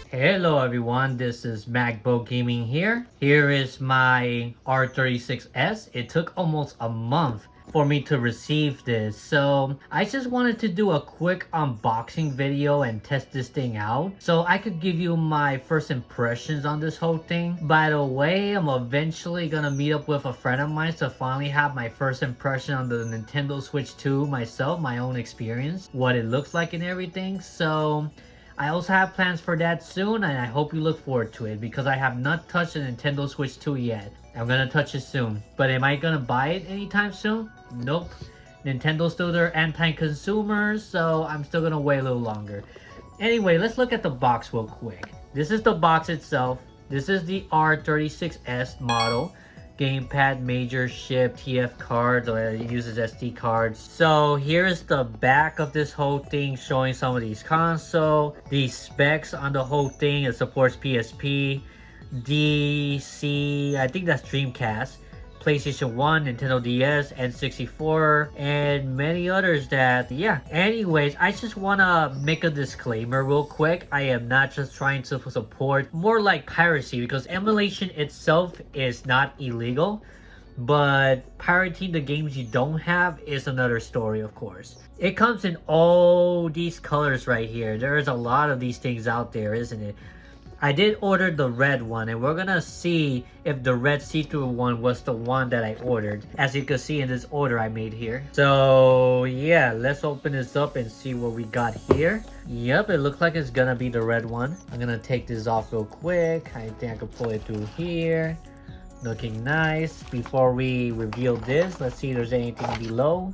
Hello everyone, this is Magbo Gaming here. Here is my R36S. It took almost a month for me to receive this, so I just wanted to do a quick unboxing video and test this thing out so I could give you my first impressions on this whole thing. By the way, I'm eventually gonna meet up with a friend of mine to finally have my first impression on the Nintendo Switch 2 myself, my own experience, what it looks like and everything. So I also have plans for that soon, and I hope you look forward to it because I have not touched the Nintendo Switch 2 yet. I'm gonna touch it soon. But am I gonna buy it anytime soon? Nope. Nintendo's still their anti-consumers, so I'm still gonna wait a little longer. Anyway, let's look at the box real quick. This is the box itself. This is the R36S model. Gamepad, major ship, TF cards, or it uses SD cards. So here's the back of this whole thing, showing some of these console, these specs on the whole thing. It supports PSP, DC, I think that's Dreamcast, PlayStation 1, Nintendo DS, N64, and many others that, yeah. Anyways, I just want to make a disclaimer real quick. I am not just trying to support more like piracy, because emulation itself is not illegal, but pirating the games you don't have is another story, of course. It comes in all these colors right here. There's a lot of these things out there, isn't it? I did order the red one, and we're gonna see if the red see-through one was the one that I ordered, as you can see in this order I made here. So yeah, let's open this up and see what we got here. Yep, it looks like it's gonna be the red one. I'm gonna take this off real quick. I think I can pull it through here. Looking nice. Before we reveal this, let's see if there's anything below.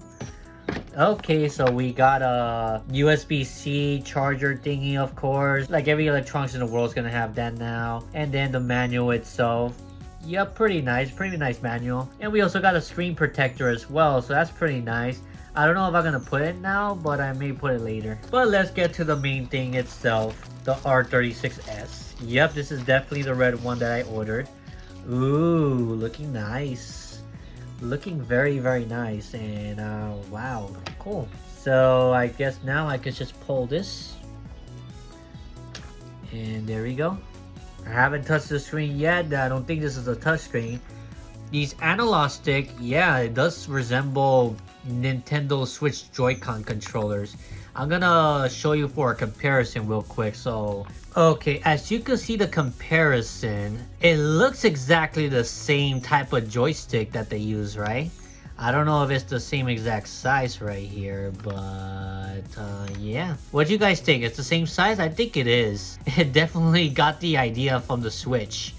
Okay, so we got a USB-C charger thingy, of course. Like every electronics in the world is gonna have that now. And then the manual itself. Yep, pretty nice manual. And we also got a screen protector as well, so that's pretty nice. I don't know if I'm gonna put it now, but I may put it later. But let's get to the main thing itself, the R36S. Yep, this is definitely the red one that I ordered. Ooh, looking nice. Looking very nice, and wow, cool. So I guess now I could just pull this, and there we go. I haven't touched the screen yet. I don't think this is a touch screen. These analog stick, yeah, it does resemble Nintendo Switch Joy-Con controllers. I'm gonna show you for a comparison real quick. So okay, as you can see the comparison, it looks exactly the same type of joystick that they use, right? I don't know if it's the same exact size right here, but yeah. What do you guys think? It's the same size? I think it is. It definitely got the idea from the Switch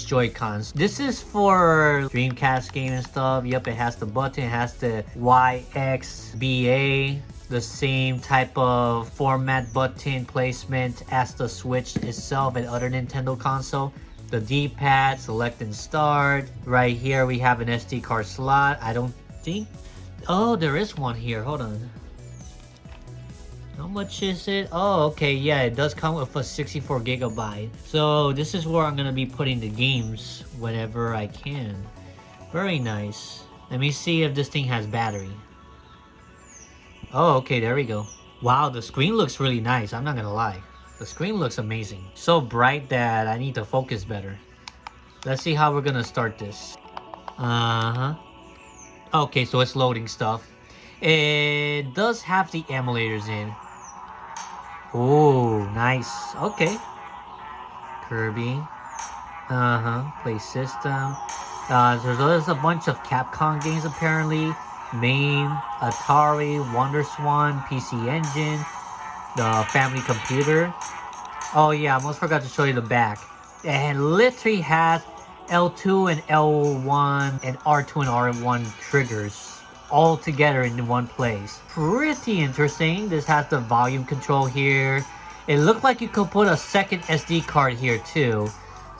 Joy-Cons. This is for Dreamcast game and stuff. Yep, it has the button, it has the YXBA, the same type of format button placement as the Switch itself and other Nintendo console. The D-pad, select and start. Right here we have an SD card slot. I don't think... Oh, there is one here. Hold on. How much is it? Oh, okay. Yeah, it does come with a 64 gigabyte. So this is where I'm going to be putting the games whenever I can. Very nice. Let me see if this thing has battery. Oh, okay, there we go. Wow, the screen looks really nice. I'm not gonna lie. The screen looks amazing. So bright that I need to focus better. Let's see how we're gonna start this. Okay, so it's loading stuff. It does have the emulators in. Oh, nice. Okay. Kirby. Play system. There's a bunch of Capcom games apparently. MAME, Atari, WonderSwan, PC Engine, the family computer. Oh yeah, I almost forgot to show you the back. And literally has L2 and L1 and R2 and R1 triggers all together in one place. Pretty interesting. This has the volume control here. It looked like you could put a second SD card here too.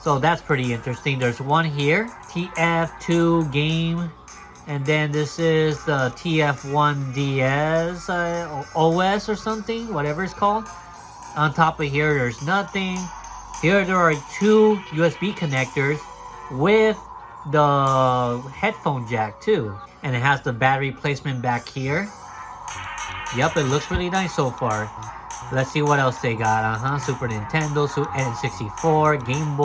So that's pretty interesting. There's one here, TF2 game. And then this is the TF1DS OS or something, whatever it's called. On top of here, there's nothing. Here there are two USB connectors with the headphone jack too. And it has the battery placement back here. Yep, it looks really nice so far. Let's see what else they got. Super Nintendo, N64, Game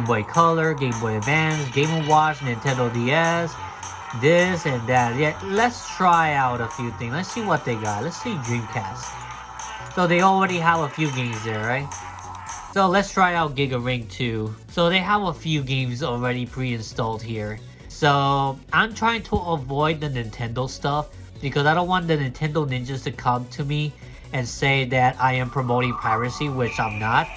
Boy Color, Game Boy Advance, Game & Watch, Nintendo DS, this and that. Yeah, let's try out a few things. Let's see what they got. Let's see Dreamcast. So they already have a few games there, right? So let's try out Giga Ring 2. So they have a few games already pre-installed here. So I'm trying to avoid the Nintendo stuff because I don't want the Nintendo ninjas to come to me and say that I am promoting piracy, which I'm not.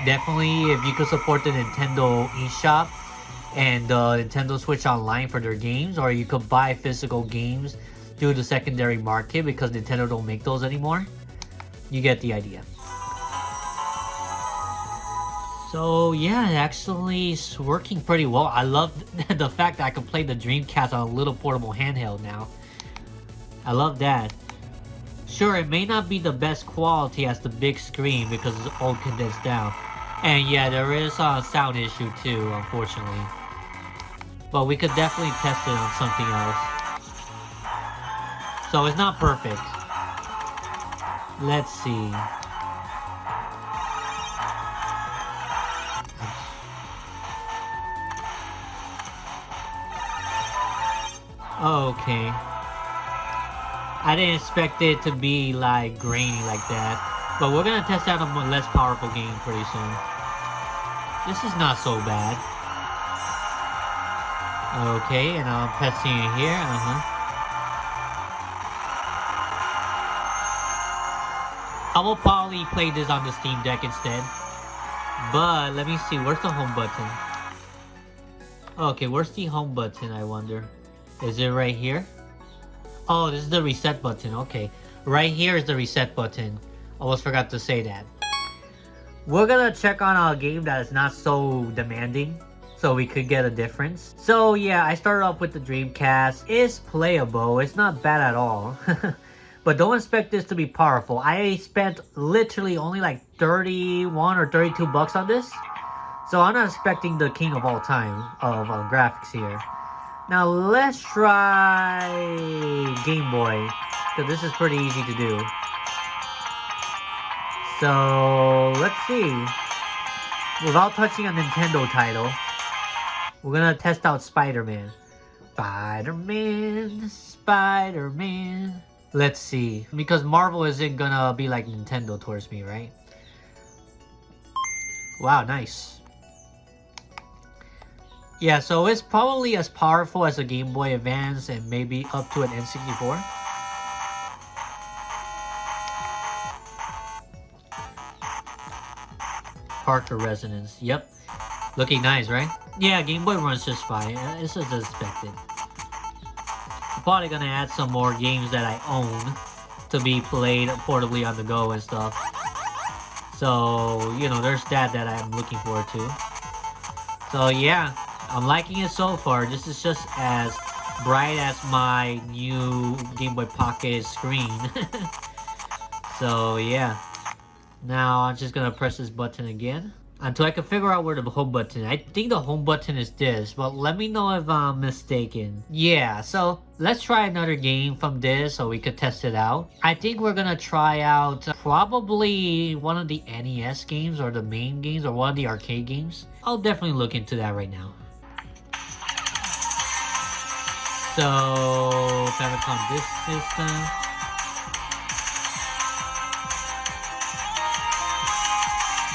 Definitely, if you could support the Nintendo eShop and the Nintendo Switch Online for their games, or you could buy physical games through the secondary market because Nintendo don't make those anymore. You get the idea. So yeah, it actually is working pretty well. I love the fact that I can play the Dreamcast on a little portable handheld now. I love that. Sure, it may not be the best quality as the big screen because it's all condensed down. And yeah, there is a sound issue too, unfortunately. But we could definitely test it on something else. So it's not perfect. Let's see. Okay. I didn't expect it to be like grainy like that. But we're gonna test out a less powerful game pretty soon. This is not so bad. Okay, and I'm pressing it here. I will probably play this on the Steam Deck instead. But let me see, where's the home button? Okay, where's the home button, I wonder? Is it right here? Oh, this is the reset button. Okay. Right here is the reset button. Almost forgot to say that. We're gonna check on a game that is not so demanding, so we could get a difference. So yeah, I started off with the Dreamcast. It's playable. It's not bad at all. But don't expect this to be powerful. I spent literally only like 31 or 32 bucks on this. So I'm not expecting the king of all time of graphics here. Now let's try Game Boy, because this is pretty easy to do. So let's see. Without touching a Nintendo title, we're gonna test out Spider-Man. Spider-Man, Spider-Man. Let's see, because Marvel isn't gonna be like Nintendo towards me, right? Wow, nice. Yeah, so it's probably as powerful as a Game Boy Advance and maybe up to an N64. Parker Resonance, yep. Looking nice, right? Yeah, Game Boy runs just fine. It's as expected. I'm probably gonna add some more games that I own to be played portably on the go and stuff. So, you know, there's that I'm looking forward to. So yeah. I'm liking it so far. This is just as bright as my new Game Boy Pocket screen. So yeah. Now I'm just gonna press this button again until I can figure out where the home button is. I think the home button is this, but let me know if I'm mistaken. Yeah, so let's try another game from this so we could test it out. I think we're gonna try out probably one of the NES games or the main games or one of the arcade games. I'll definitely look into that right now. So, Famicom Disk System.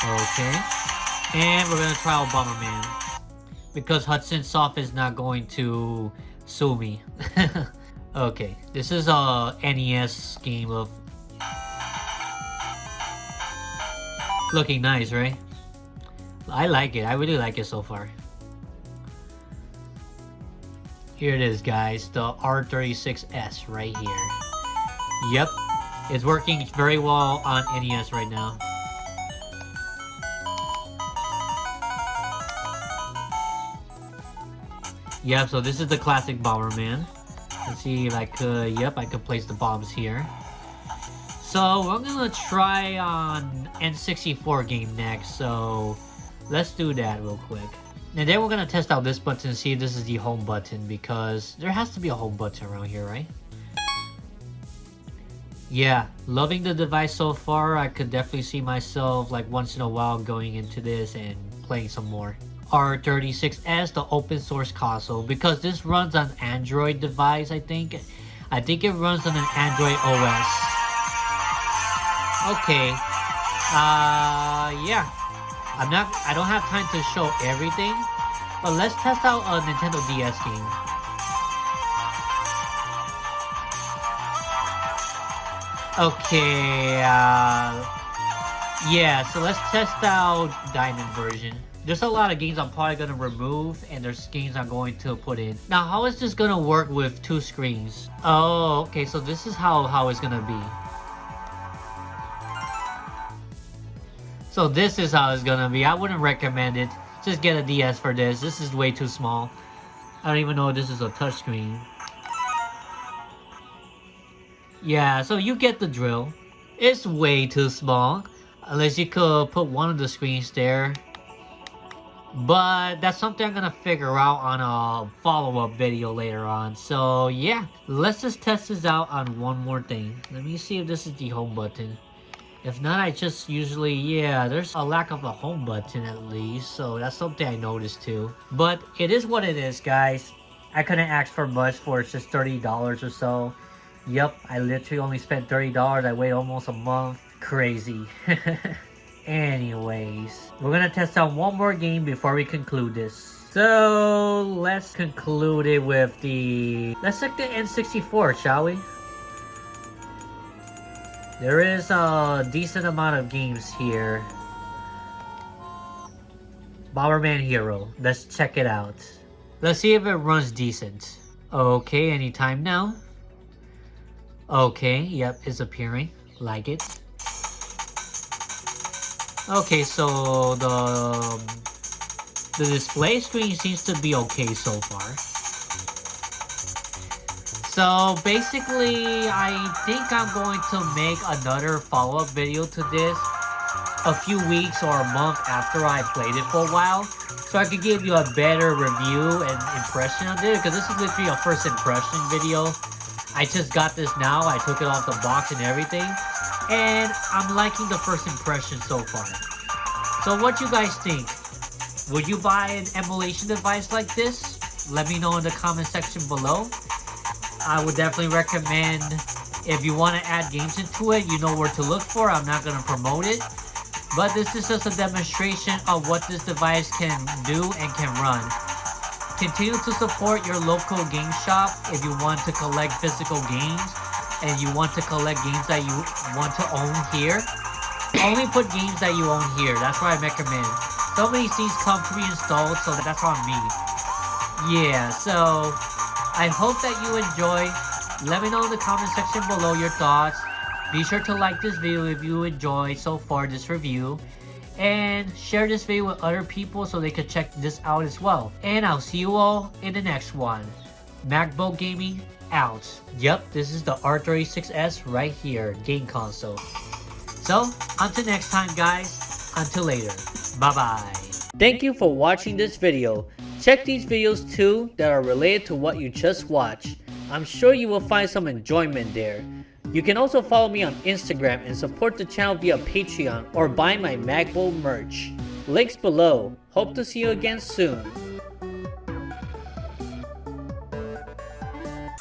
Okay. And we're gonna try out Bomberman. Because Hudson Soft is not going to sue me. Okay. This is a NES game of... Looking nice, right? I like it. I really like it so far. Here it is, guys, the R36S right here. Yep, it's working very well on NES right now. Yep, so this is the classic Bomberman. Let's see if I could, yep, I could place the bombs here. So we're gonna try on N64 game next, so let's do that real quick. And then we're gonna test out this button and see if this is the home button, because there has to be a home button around here, right? Yeah, loving the device so far. I could definitely see myself like once in a while going into this and playing some more. R36S, the open source console, because this runs on Android device. I think it runs on an Android OS. Okay. Yeah. I don't have time to show everything, but let's test out a Nintendo DS game. Okay, yeah, so let's test out Diamond version. There's a lot of games I'm probably gonna remove, and there's games I'm going to put in. Now, how is this gonna work with two screens? Oh, okay, so this is how it's gonna be. So this is how it's gonna be. I wouldn't recommend it. Just get a DS for this. This is way too small. I don't even know if this is a touchscreen. Yeah, so you get the drill. It's way too small. Unless you could put one of the screens there. But that's something I'm gonna figure out on a follow-up video later on. So yeah, let's just test this out on one more thing. Let me see if this is the home button. If not, I just usually, yeah, there's a lack of a home button at least. So that's something I noticed too. But it is what it is, guys. I couldn't ask for much for just $30 or so. Yep, I literally only spent $30. I waited almost a month. Crazy. Anyways, we're gonna test out one more game before we conclude this. So let's conclude it with let's check the N64, shall we? There is a decent amount of games here. Bomberman Hero. Let's check it out. Let's see if it runs decent. Okay, anytime now. Okay, yep, it's appearing. Like it. Okay, so the display screen seems to be okay so far. So basically, I think I'm going to make another follow-up video to this a few weeks or a month after I played it for a while, so I could give you a better review and impression of it, because this is literally a first impression video. I just got this now. I took it off the box and everything, and I'm liking the first impression so far. So what you guys think? Would you buy an emulation device like this? Let me know in the comment section below. I would definitely recommend, if you want to add games into it, you know where to look for. I'm not going to promote it, but this is just a demonstration of what this device can do and can run. Continue to support your local game shop if you want to collect physical games and you want to collect games that you want to own here. Only put games that you own here. That's what I recommend. Some of these things come pre-installed, so that's on me. Yeah, so I hope that you enjoy. Let me know in the comment section below your thoughts. Be sure to like this video if you enjoyed so far this review. And share this video with other people so they can check this out as well. And I'll see you all in the next one. Magbo Gaming out. Yep, this is the R36S right here, game console. So, until next time guys, until later, bye bye. Thank you for watching this video. Check these videos too that are related to what you just watched. I'm sure you will find some enjoyment there. You can also follow me on Instagram and support the channel via Patreon or buy my Magbo merch. Links below. Hope to see you again soon.